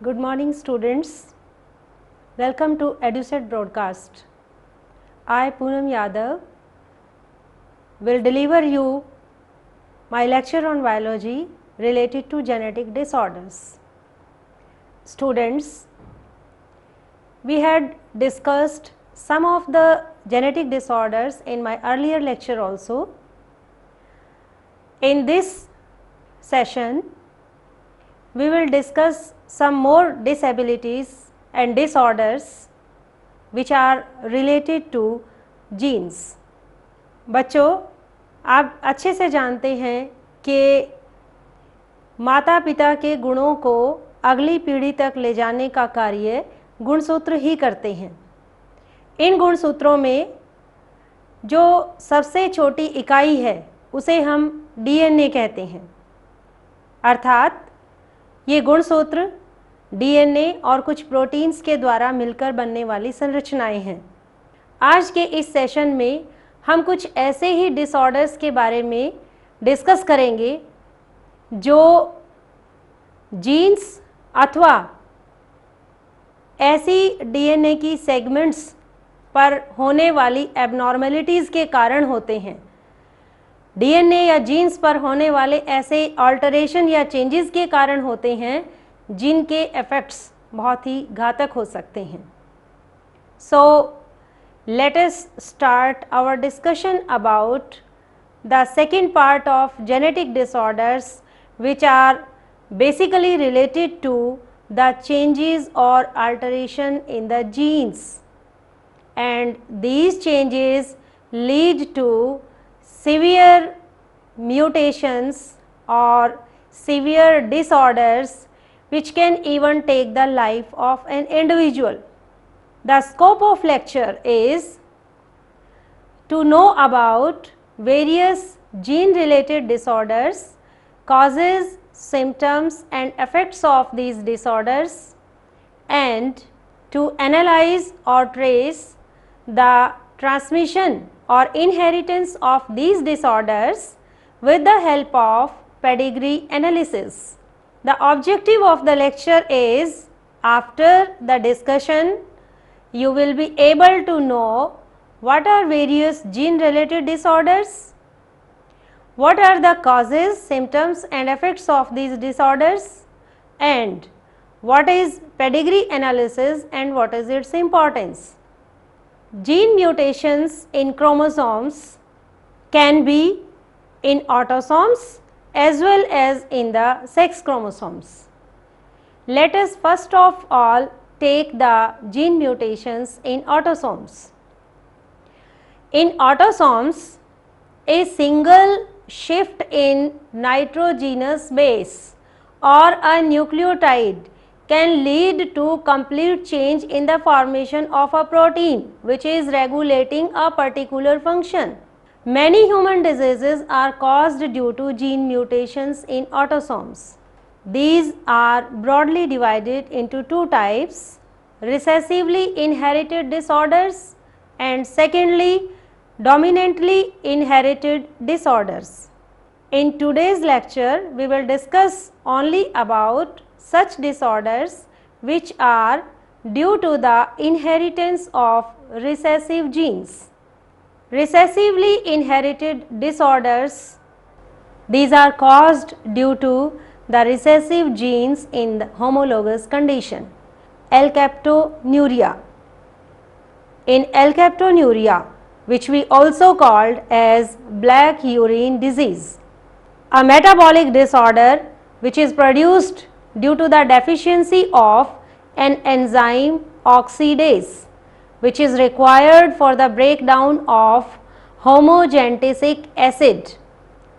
Good morning students. Welcome to EduSet broadcast. I Poonam Yadav will deliver you my lecture on biology related to genetic disorders. Students, we had discussed some of the genetic disorders in my earlier lecture also. In this session, we will discuss some more disabilities and disorders which are related to genes. बच्चों, आप अच्छे से जानते हैं कि माता पिता के गुणों को अगली पीढ़ी तक ले जाने का कार्य गुणसूत्र ही करते हैं। इन गुणसूत्रों में जो सबसे छोटी इकाई है उसे हम डीएनए कहते हैं। अर्थात ये गुणसूत्र डीएनए और कुछ प्रोटीन्स के द्वारा मिलकर बनने वाली संरचनाएं हैं। आज के इस सेशन में हम कुछ ऐसे ही डिसऑर्डर्स के बारे में डिस्कस करेंगे जो जीन्स अथवा ऐसी डीएनए की सेगमेंट्स पर होने वाली एबनॉर्मेलिटीज़ के कारण होते हैं। डीएनए या जीन्स पर होने वाले ऐसे अल्टरेशन या चेंजेस के कारण होते हैं जिनके इफ़ेक्ट्स बहुत ही घातक हो सकते हैं। So let us start our discussion about the second part of genetic disorders which are basically related to the changes or alteration in the genes, and these changes lead to severe mutations or severe disorders which can even take the life of an individual. The scope of lecture is to know about various gene related disorders, causes, symptoms and effects of these disorders, and to analyze or trace the transmission or inheritance of these disorders with the help of pedigree analysis. The objective of the lecture is, after the discussion, you will be able to know what are various gene related disorders, what are the causes, symptoms and effects of these disorders, and what is pedigree analysis and what is its importance. Gene mutations in chromosomes can be in autosomes as well as in the sex chromosomes. Let us first of all take the gene mutations in autosomes. In autosomes, a single shift in nitrogenous base or a nucleotide can lead to complete change in the formation of a protein which is regulating a particular function. Many human diseases are caused due to gene mutations in autosomes. These are broadly divided into two types: recessively inherited disorders and secondly, dominantly inherited disorders. In today's lecture, we will discuss only about such disorders which are due to the inheritance of recessive genes. Recessively inherited disorders, these are caused due to the recessive genes in the homologous condition. Alkaptonuria. In alkaptonuria, which we also called as black urine disease, a metabolic disorder which is produced due to the deficiency of an enzyme oxidase which is required for the breakdown of homogentisic acid.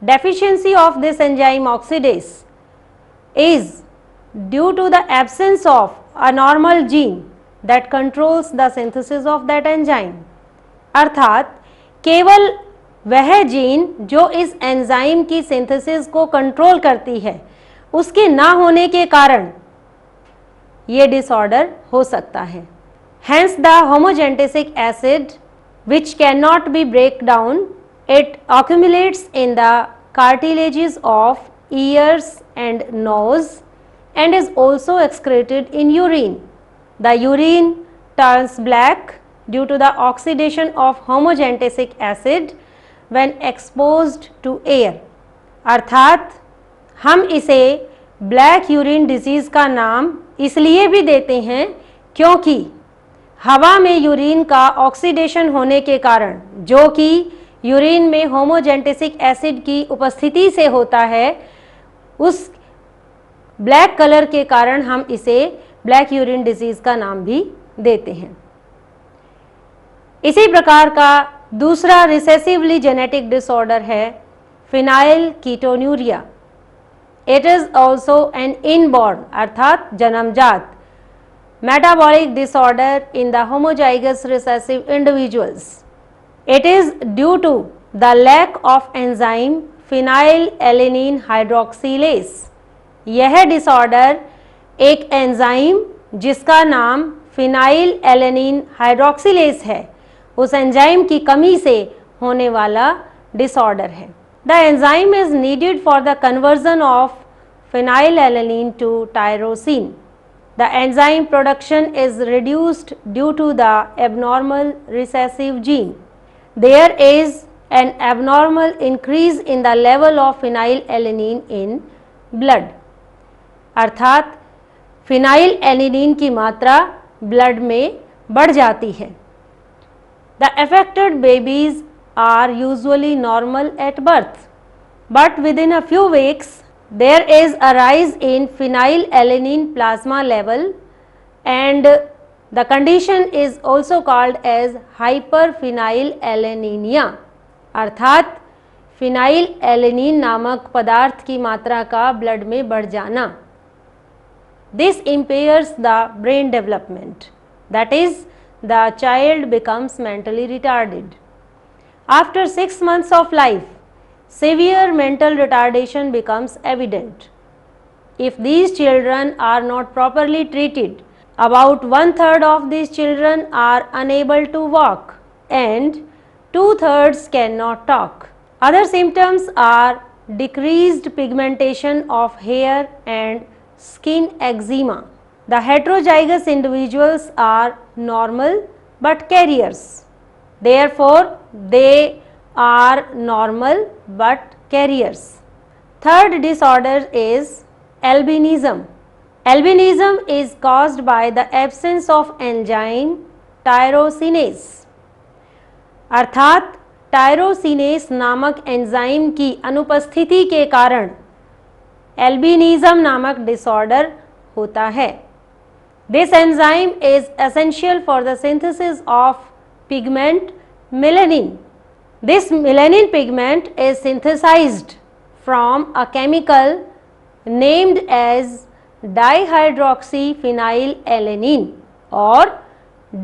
Deficiency of this enzyme oxidase is due to the absence of a normal gene that controls the synthesis of that enzyme. अर्थात केवल वह gene जो इस enzyme की synthesis को control करती है उसके ना होने के कारण ये डिसऑर्डर हो सकता है. Hence the homogentisic acid which cannot be break down, it accumulates in the cartilages of ears and nose and is also excreted in urine. The urine turns black due to the oxidation of homogentasic acid when exposed to air. अर्थात हम इसे black urine disease का नाम इसलिए भी देते हैं क्योंकि हवा में यूरिन का ऑक्सीडेशन होने के कारण, जो कि यूरिन में होमोजेंटेसिक एसिड की उपस्थिति से होता है, उस ब्लैक कलर के कारण हम इसे ब्लैक यूरिन डिजीज़ का नाम भी देते हैं। इसी प्रकार का दूसरा रिसेसिवली जेनेटिक डिसऑर्डर है phenyl ketonuria. It is also an inborn अर्थात जन्मजात metabolic disorder in the homozygous recessive individuals. It is due to the lack of enzyme phenylalanine hydroxylase. यह डिसऑर्डर एक एंजाइम जिसका नाम फिनाइलएलेनिन हाइड्रोक्सिलेज है, उस enzyme की कमी से होने वाला डिसऑर्डर है। The enzyme is needed for the conversion of phenylalanine to tyrosine. The enzyme production is reduced due to the abnormal recessive gene. There is an abnormal increase in the level of phenylalanine in blood. अर्थात phenylalanine की मात्रा blood में बढ़ जाती है। The affected babies are usually normal at birth, but within a few weeks there is a rise in phenylalanine plasma level and the condition is also called as hyperphenylalanemia. अर्थात phenylalanine नामक पदार्थ की मात्रा का ब्लड में बढ़ जाना। This impairs the brain development, that is, the child becomes mentally retarded. After 6 months of life, severe mental retardation becomes evident. If these children are not properly treated, about 1/3 of these children are unable to walk and 2/3 cannot talk. Other symptoms are decreased pigmentation of hair and skin eczema. The heterozygous individuals are normal but carriers. Therefore, they are normal but carriers. Third disorder is albinism. Albinism is caused by the absence of enzyme tyrosinase. अर्थात tyrosinase नामक enzyme की अनुपस्थिति के कारण albinism नामक disorder होता है। This enzyme is essential for the synthesis of pigment melanin. This melanin pigment is synthesized from a chemical named as dihydroxyphenylalanine or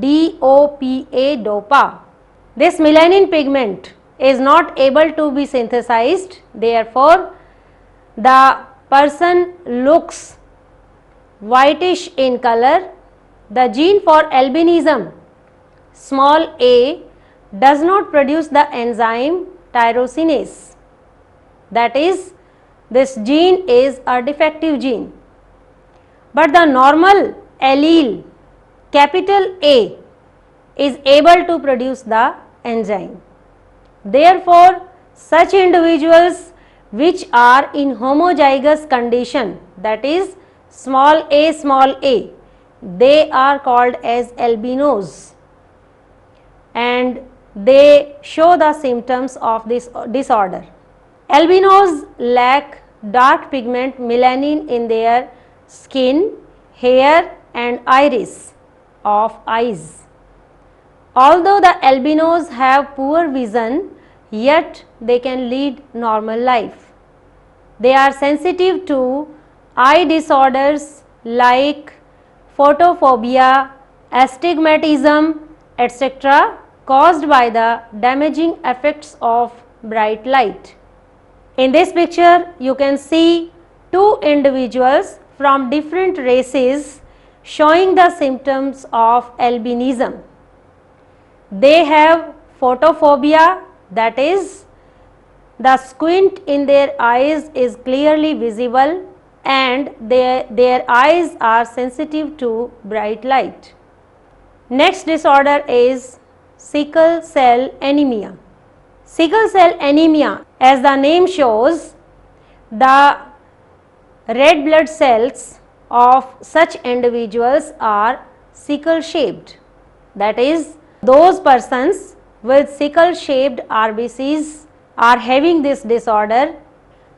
DOPA DOPA. This melanin pigment is not able to be synthesized, therefore the person looks whitish in color. The gene for albinism small a does not produce the enzyme tyrosinase. That is, this gene is a defective gene. But the normal allele capital A is able to produce the enzyme. Therefore, such individuals which are in homozygous condition, that is small a, they are called as albinos and they show the symptoms of this disorder. Albinos lack dark pigment melanin in their skin, hair and iris of eyes. Although the albinos have poor vision, yet they can lead normal life. They are sensitive to eye disorders like photophobia, astigmatism, etc. caused by the damaging effects of bright light. In this picture, you can see two individuals from different races showing the symptoms of albinism. They have photophobia, that is, the squint in their eyes is clearly visible and their eyes are sensitive to bright light. Next disorder is sickle cell anemia. Sickle cell anemia, as the name shows, the red blood cells of such individuals are sickle shaped. That is, those persons with sickle shaped RBCs are having this disorder.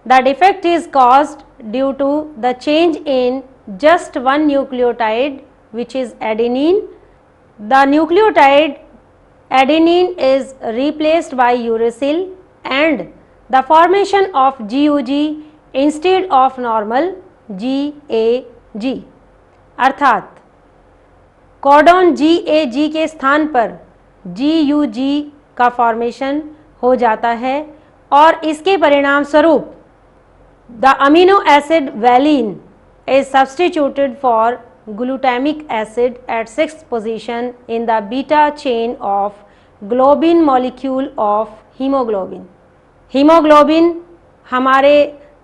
The defect is caused due to the change in just one nucleotide, which is adenine. The nucleotide adenine is replaced by uracil and the formation of GUG instead of normal GAG, अर्थात codon GAG के स्थान पर GUG का formation हो जाता है और इसके परिणाम स्वरूप the amino acid valine is substituted for glutamic acid at 6th position in the beta chain of globin molecule of hemoglobin. Haemoglobin हमारे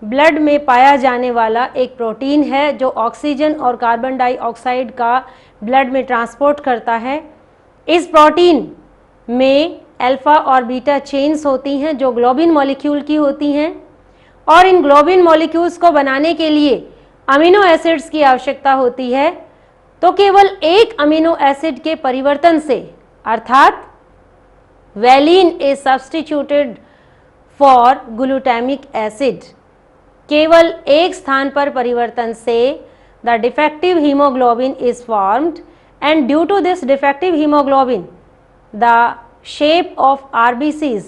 ब्लड में पाया जाने वाला एक प्रोटीन है जो ऑक्सीजन और कार्बन डाइऑक्साइड का ब्लड में ट्रांसपोर्ट करता है। इस प्रोटीन में अल्फा और बीटा चेन्स होती हैं जो ग्लोबिन मॉलिक्यूल की होती हैं और इन ग्लोबिन मॉलिक्यूल्स को बनाने के लिए अमीनो एसिड्स की आवश्यकता होती है। तो केवल एक अमीनो एसिड के परिवर्तन से अर्थात valine is substituted for glutamic acid, केवल एक स्थान पर परिवर्तन से the defective haemoglobin is formed and due to this defective haemoglobin the shape of RBCs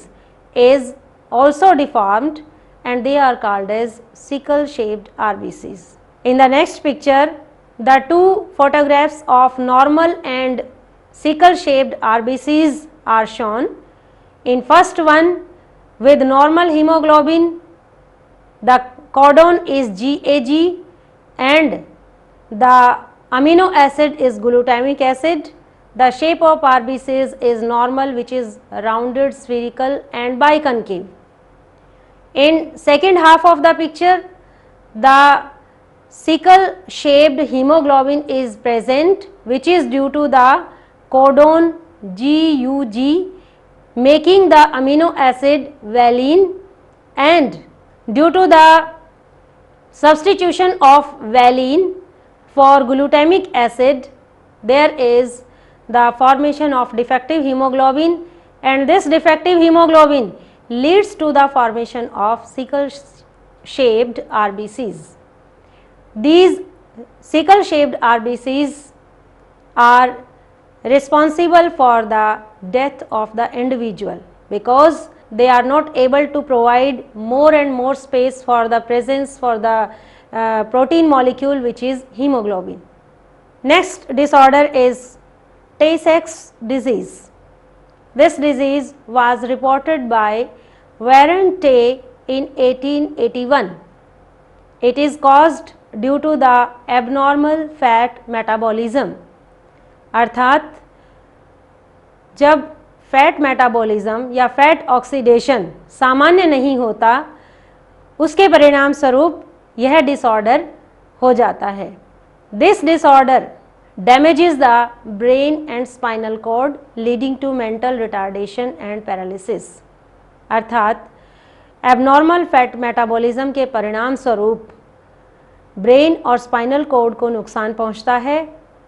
is also deformed and they are called as sickle shaped RBCs. In the next picture, the two photographs of normal and sickle shaped RBCs are shown. In first one, with normal hemoglobin, the codon is GAG and the amino acid is glutamic acid. The shape of RBCs is normal, which is rounded, spherical and biconcave. In second half of the picture, the sickle shaped hemoglobin is present, which is due to the codon GUG making the amino acid valine, and due to the substitution of valine for glutamic acid, there is the formation of defective hemoglobin, and this defective hemoglobin leads to the formation of sickle shaped RBCs. These sickle shaped RBCs are responsible for the death of the individual because they are not able to provide more and more space for the presence for the protein molecule, which is hemoglobin. Next disorder is Tay-Sachs disease. This disease was reported by Warren Tay in 1881. It is caused due to the abnormal fat metabolism. अर्थात जब fat metabolism या fat oxidation सामान्य नहीं होता, उसके परिणाम स्वरूप यह डिसऑर्डर हो जाता है। This disorder damages the brain and spinal cord leading to mental retardation and paralysis. अर्थात एबनॉर्मल फैट मेटाबॉलिज्म के परिणाम स्वरूप ब्रेन और स्पाइनल कॉर्ड को नुकसान पहुंचता है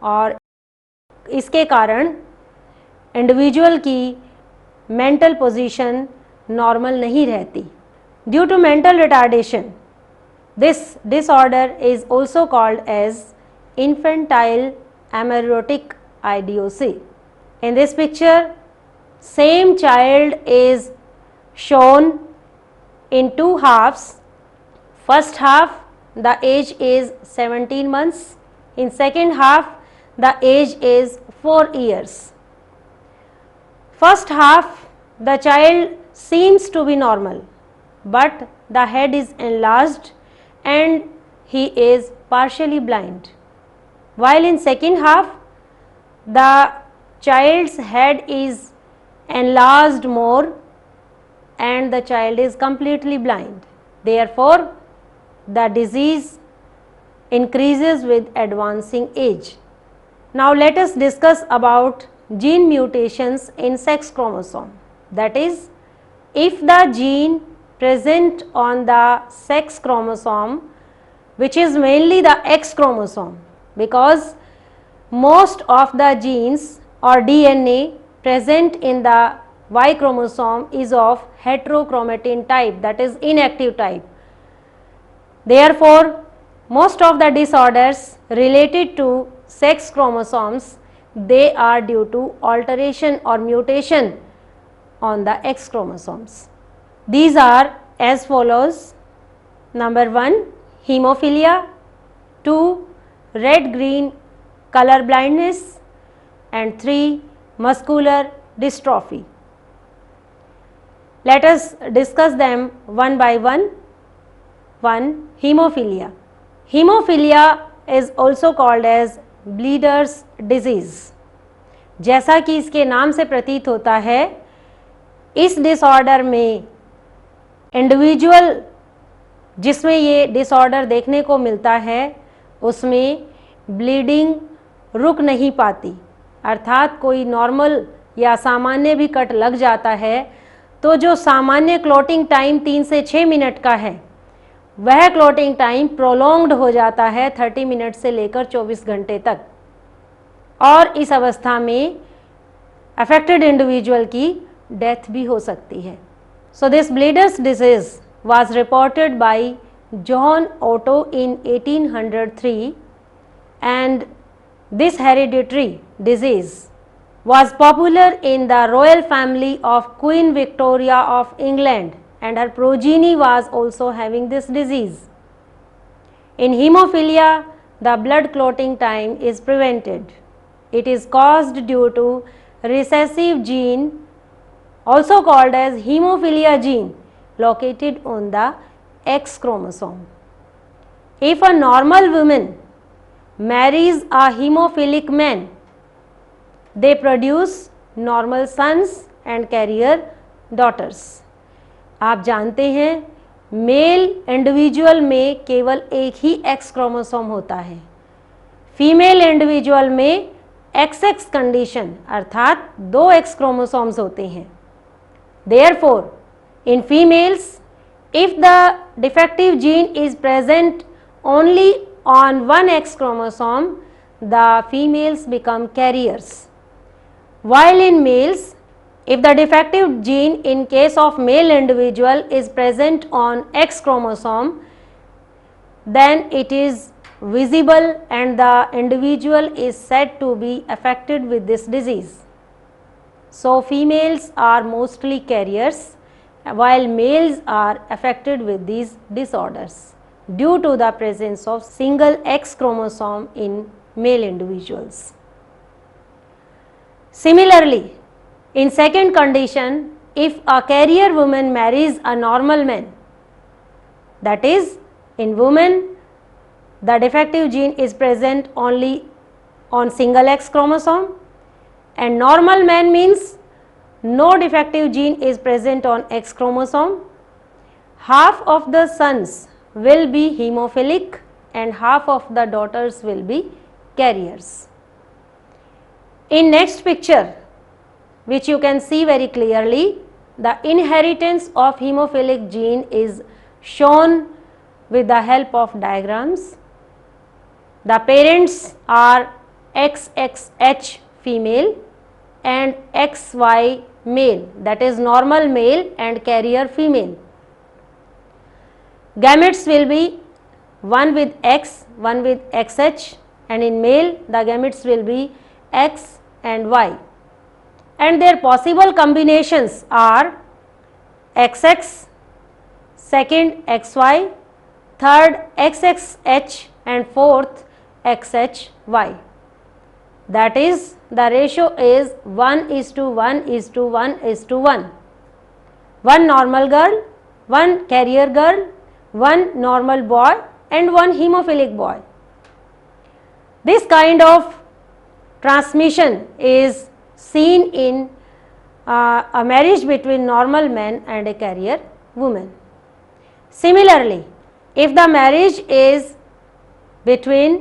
और इसके कारण इंडिविजुअल की मेंटल पोजीशन नॉर्मल नहीं रहती। Due to mental retardation, this disorder is also called as infantile amaurotic idiocy. In this picture, same child is shown in two halves. First half, the age is 17 months. In second half, the age is 4 years. First half, the child seems to be normal, but the head is enlarged and he is partially blind. While in second half, the child's head is enlarged more and the child is completely blind. Therefore, the disease increases with advancing age. Now let us discuss about gene mutations in sex chromosome. That is, if the gene present on the sex chromosome, which is mainly the X chromosome, because most of the genes or DNA present in the Y chromosome is of heterochromatin type, that is inactive type. Therefore, most of the disorders related to sex chromosomes, they are due to alteration or mutation on the X chromosomes. These are as follows: number 1, hemophilia; 2, red-green color blindness; and 3, muscular dystrophy. Let us discuss them one by one. 1. Hemophilia. Hemophilia is also called as bleeder's disease. जैसा कि इसके नाम से प्रतीत होता है, इस disorder में इंडिविजुअल जिसमें ये डिसऑर्डर देखने को मिलता है उसमें ब्लीडिंग रुक नहीं पाती, अर्थात कोई नॉर्मल या सामान्य भी कट लग जाता है तो जो सामान्य क्लॉटिंग टाइम 3 से 6 मिनट का है वह क्लॉटिंग टाइम प्रोलॉन्ग्ड हो जाता है 30 मिनट से लेकर 24 घंटे तक, और इस अवस्था में अफेक्टेड इंडिविजुअल की डेथ भी हो सकती है. So this bleeders disease was reported by John Otto in 1803, and this hereditary disease was popular in the royal family of Queen Victoria of England, and her progeny was also having this disease. In hemophilia, the blood clotting time is prevented. It is caused due to recessive gene, also called as hemophilia gene, located on the X chromosome. If a normal woman marries a hemophilic man, they produce normal sons and carrier daughters. आप जानते हैं mail individual में केवल एक ही x chromosome होता है, female individual में XX condition अर्थात 2 एक्स क्रोमोसोम्स होते हैं. Therefore, in females, if the defective gene is present only on one X chromosome, the females become carriers. While in males, if the defective gene in case of male individual is present on X chromosome, then it is visible and the individual is said to be affected with this disease. So, females are mostly carriers, while males are affected with these disorders due to the presence of single X chromosome in male individuals. Similarly, in second condition, if a carrier woman marries a normal man, that is, in woman the defective gene is present only on single X chromosome, and normal man means no defective gene is present on X chromosome. Half of the sons will be hemophilic and half of the daughters will be carriers. In next picture, which you can see very clearly, the inheritance of hemophilic gene is shown with the help of diagrams. The parents are XXH female and XY male, that is normal male and carrier female. Gametes will be one with X, one with XH, and in male the gametes will be X and Y, and their possible combinations are XX, second XY, third XXH, and fourth XHY. That is, the ratio is 1:1:1:1:1. One normal girl, one carrier girl, one normal boy, and one hemophilic boy. This kind of transmission is seen in a marriage between normal man and a carrier woman. Similarly, if the marriage is between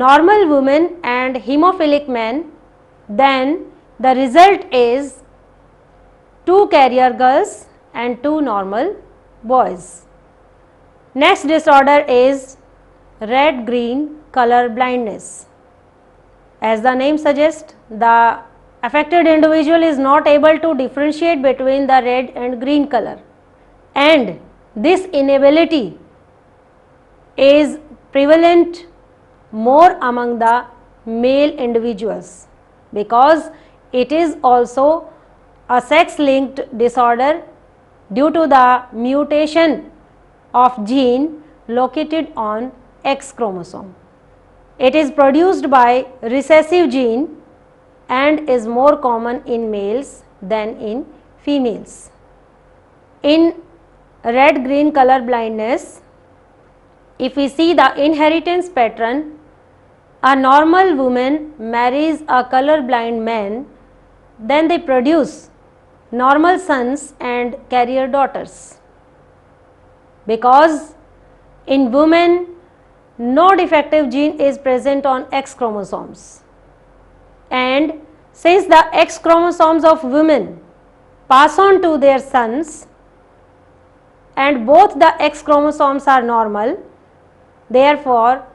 normal women and hemophilic men, then the result is 2 carrier girls and 2 normal boys. Next disorder is red-green color blindness. As the name suggests, the affected individual is not able to differentiate between the red and green color, and this inability is prevalent more among the male individuals because it is also a sex-linked disorder due to the mutation of gene located on X chromosome. It is produced by recessive gene and is more common in males than in females. In red-green color blindness, if we see the inheritance pattern, a normal woman marries a color-blind man, then they produce normal sons and carrier daughters. Because in women no defective gene is present on X chromosomes, and since the X chromosomes of women pass on to their sons and both the X chromosomes are normal, therefore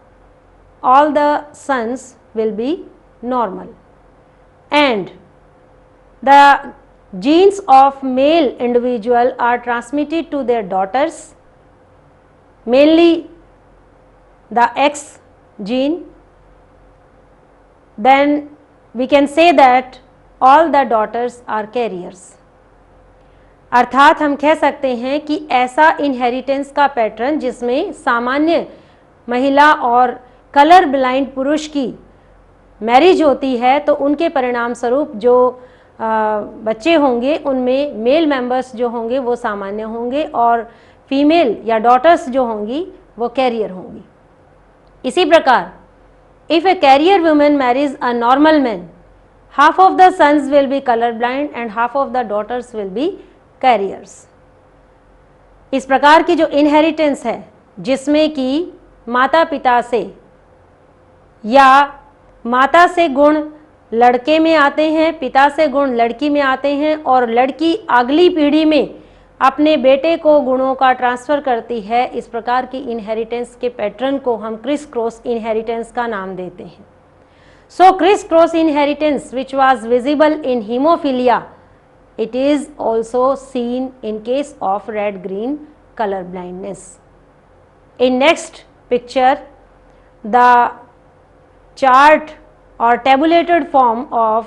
all the sons will be normal, and the genes of male individual are transmitted to their daughters, mainly the X gene. Then we can say that all the daughters are carriers. अर्थात हम कह सकते हैं कि ऐसा inheritance का pattern जिसमें सामान्य महिला और कलर ब्लाइंड पुरुष की मैरिज होती है, तो उनके परिणाम स्वरूप जो बच्चे होंगे उनमें मेल मेंबर्स जो होंगे वो सामान्य होंगे और फीमेल या डॉटर्स जो होंगी वो कैरियर होंगी. इसी प्रकार if a carrier women marries a normal man, half of the sons will be colour blind and half of the daughters will be carriers. इस प्रकार की जो इनहेरिटेंस है जिसमें कि माता पिता से या माता से गुण लड़के में आते हैं, पिता से गुण लड़की में आते हैं और लड़की अगली पीढ़ी में अपने बेटे को गुणों का ट्रांसफ़र करती है, इस प्रकार की इनहेरिटेंस के पैटर्न को हम क्रिस क्रॉस इनहेरिटेंस का नाम देते हैं. सो criss cross inheritance which was visible in haemophilia, it is also seen in case of red green color blindness. In next picture, the chart or tabulated form of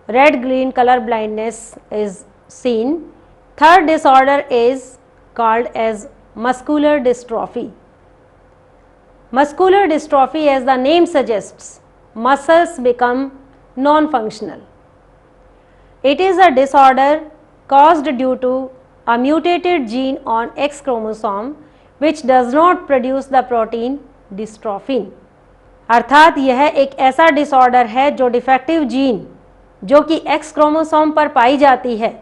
red green color blindness is seen. Third disorder is called as muscular dystrophy. Muscular dystrophy, as the name suggests, muscles become non-functional. It is a disorder caused due to a mutated gene on X chromosome which does not produce the protein dystrophin. अर्थात यह एक ऐसा disorder है जो defective gene जो कि X chromosome पर पाई जाती है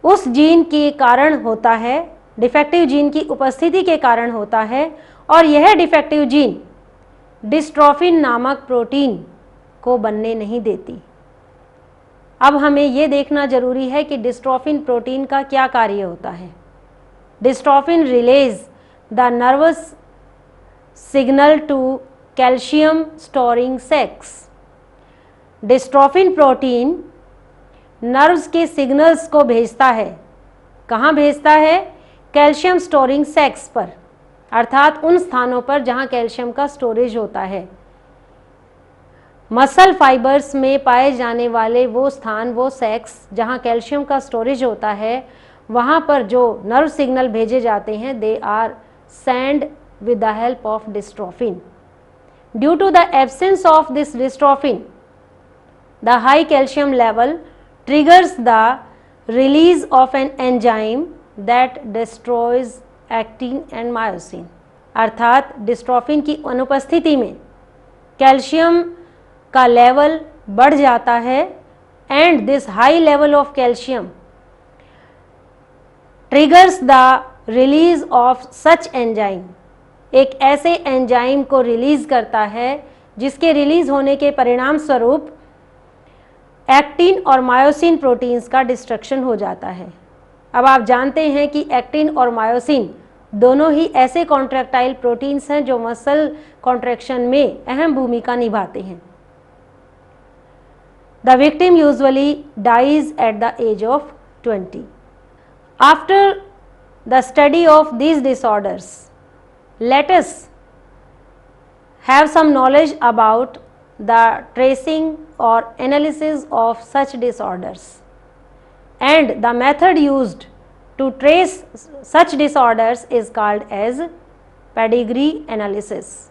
उस जीन के कारण होता है, डिफेक्टिव जीन की उपस्थिति के कारण होता है, और यह डिफेक्टिव जीन डिस्ट्रोफिन नामक प्रोटीन को बनने नहीं देती. अब हमें ये देखना जरूरी है कि डिस्ट्रोफिन प्रोटीन का क्या कार्य होता है. Dystrophin relays the nerve signal to calcium storing sacs. Dystrophin protein nerves के सिग्नल्स को भेजता है. कहाँ भेजता है? कैल्शियम स्टोरिंग सेक्स पर, अर्थात उन स्थानों पर जहाँ कैल्शियम का स्टोरेज होता है. मसल फाइबर्स में पाए जाने वाले वो स्थान, वो सेक्स जहाँ कैल्शियम का स्टोरेज होता है, वहाँ पर जो नर्व सिग्नल भेजे जाते हैं they are send with the help of dystrophin. Due to the absence of this dystrophin, the high calcium level triggers the release of an enzyme that destroys actin and myosin. अर्थात dystrophin की अनुपस्थिति में calcium का level बढ़ जाता है and this high level of calcium triggers the release of such enzyme एक ऐसे एंजाइम को रिलीज करता है जिसके रिलीज होने के परिणाम स्वरूप एक्टिन और मायोसिन प्रोटीन्स का डिस्ट्रक्शन हो जाता है। अब आप जानते हैं कि एक्टिन और मायोसिन दोनों ही ऐसे कॉन्ट्रैक्टाइल प्रोटीन्स हैं जो मसल कॉन्ट्रैक्शन में अहम भूमिका निभाते हैं। The victim usually dies at the age of 20. After the study of these disorders, let us have some knowledge about the tracing or analysis of such disorders, and the method used to trace such disorders is called as pedigree analysis.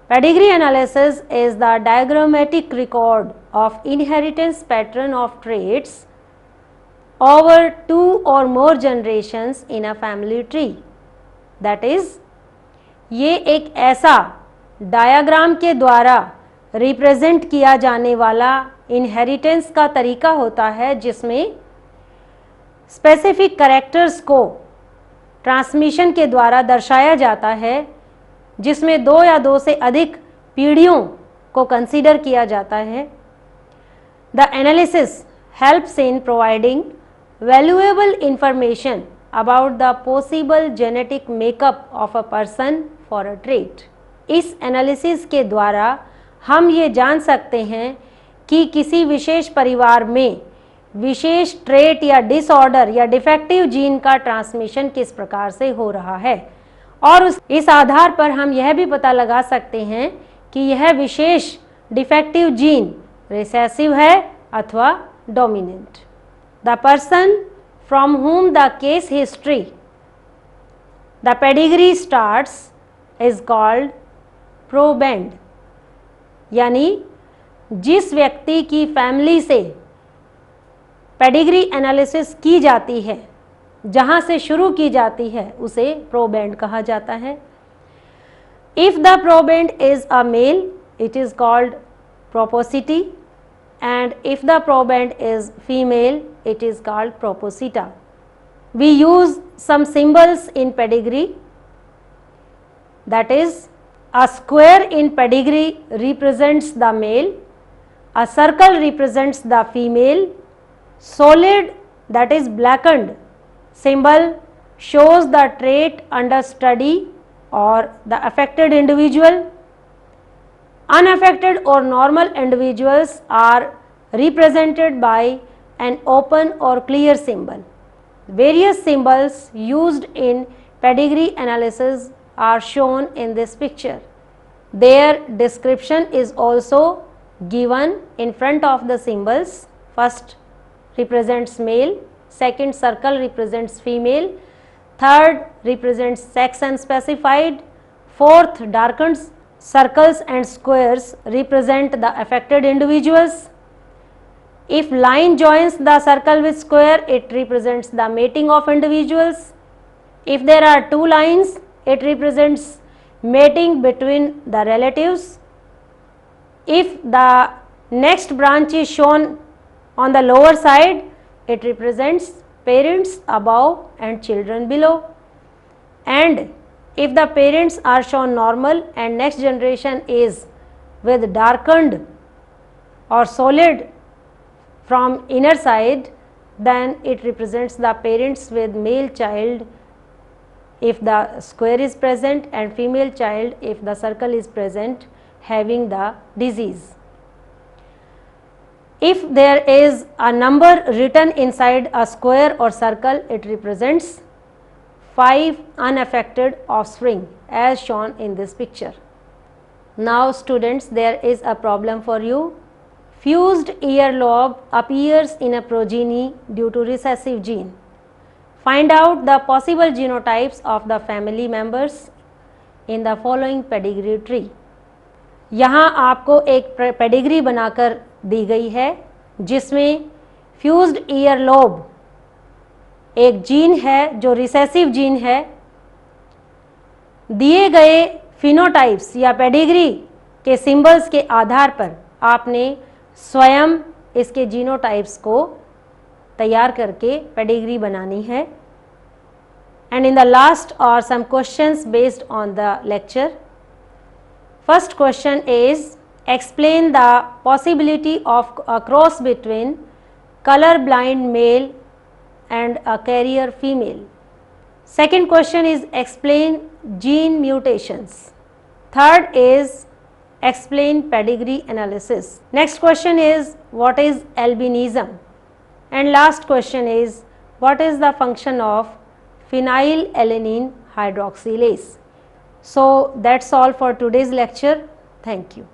Pedigree analysis is the diagrammatic record of inheritance pattern of traits over 2 or more generations in a family tree. That is, ये एक ऐसा diagram के द्वारा represent किया जाने वाला inheritance का तरीका होता है जिसमें स्पेसिफिक कैरेक्टर्स को ट्रांसमिशन के द्वारा दर्शाया जाता है, जिसमें 2 या 2 से अधिक पीढ़ियों को कंसीडर किया जाता है। The analysis helps in providing valuable information about the possible genetic makeup of a person for a trait. इस एनालिसिस के द्वारा हम ये जान सकते हैं कि किसी विशेष परिवार में विशेष ट्रेट या डिसऑर्डर या डिफेक्टिव जीन का ट्रांसमिशन किस प्रकार से हो रहा है, और इस आधार पर हम यह भी पता लगा सकते हैं कि यह विशेष डिफेक्टिव जीन रिसेसिव है अथवा dominant. The person from whom the case history, the pedigree starts is called proband, यानी जिस व्यक्ति की फैमिली से पेडिग्री एनालिसिस की जाती है, जहाँ से शुरू की जाती है, उसे प्रोबैंड कहा जाता है। If the proband is a male it is called propositi, and if the proband is female it is called proposita. We use some symbols in pedigree, that is, a square in pedigree represents the male, a circle represents the female, solid, that is blackened symbol shows the trait under study or the affected individual. Unaffected or normal individuals are represented by an open or clear symbol. Various symbols used in pedigree analysis are shown in this picture. Their description is also given in front of the symbols. First represents male, second circle represents female, third represents sex unspecified, fourth darkened circles and squares represent the affected individuals. If line joins the circle with square, it represents the mating of individuals. If there are 2 lines, it represents mating between the relatives. If the next branch is shown on the lower side, it represents parents above and children below. And if the parents are shown normal and next generation is with darkened or solid from inner side, then it represents the parents with male child if the square is present, and female child if the circle is present having the disease. If there is a number written inside a square or circle, it represents 5 unaffected offspring as shown in this picture. Now students, there is a problem for you. Fused earlobe appears in a progeny due to recessive gene. Find out the possible genotypes of the family members in the following pedigree tree. यहाँ आपको एक pedigree बनाकर दी गई है जिसमें fused earlobe एक gene है जो रिसेसिव जीन है। दिए गए फिनोटाइप्स या पेडिग्री के सिंबल्स के आधार पर आपने स्वयं इसके जीनोटाइप्स को तैयार करके पेडिग्री बनानी है। and in the last are some questions based on the lecture. First question is, explain the possibility of a cross between color blind male and a carrier female. Second question is, explain gene mutations. Third is, explain pedigree analysis. Next question is, what is albinism? And last question is, what is the function of phenylalanine hydroxylase? So that's all for today's lecture. Thank you.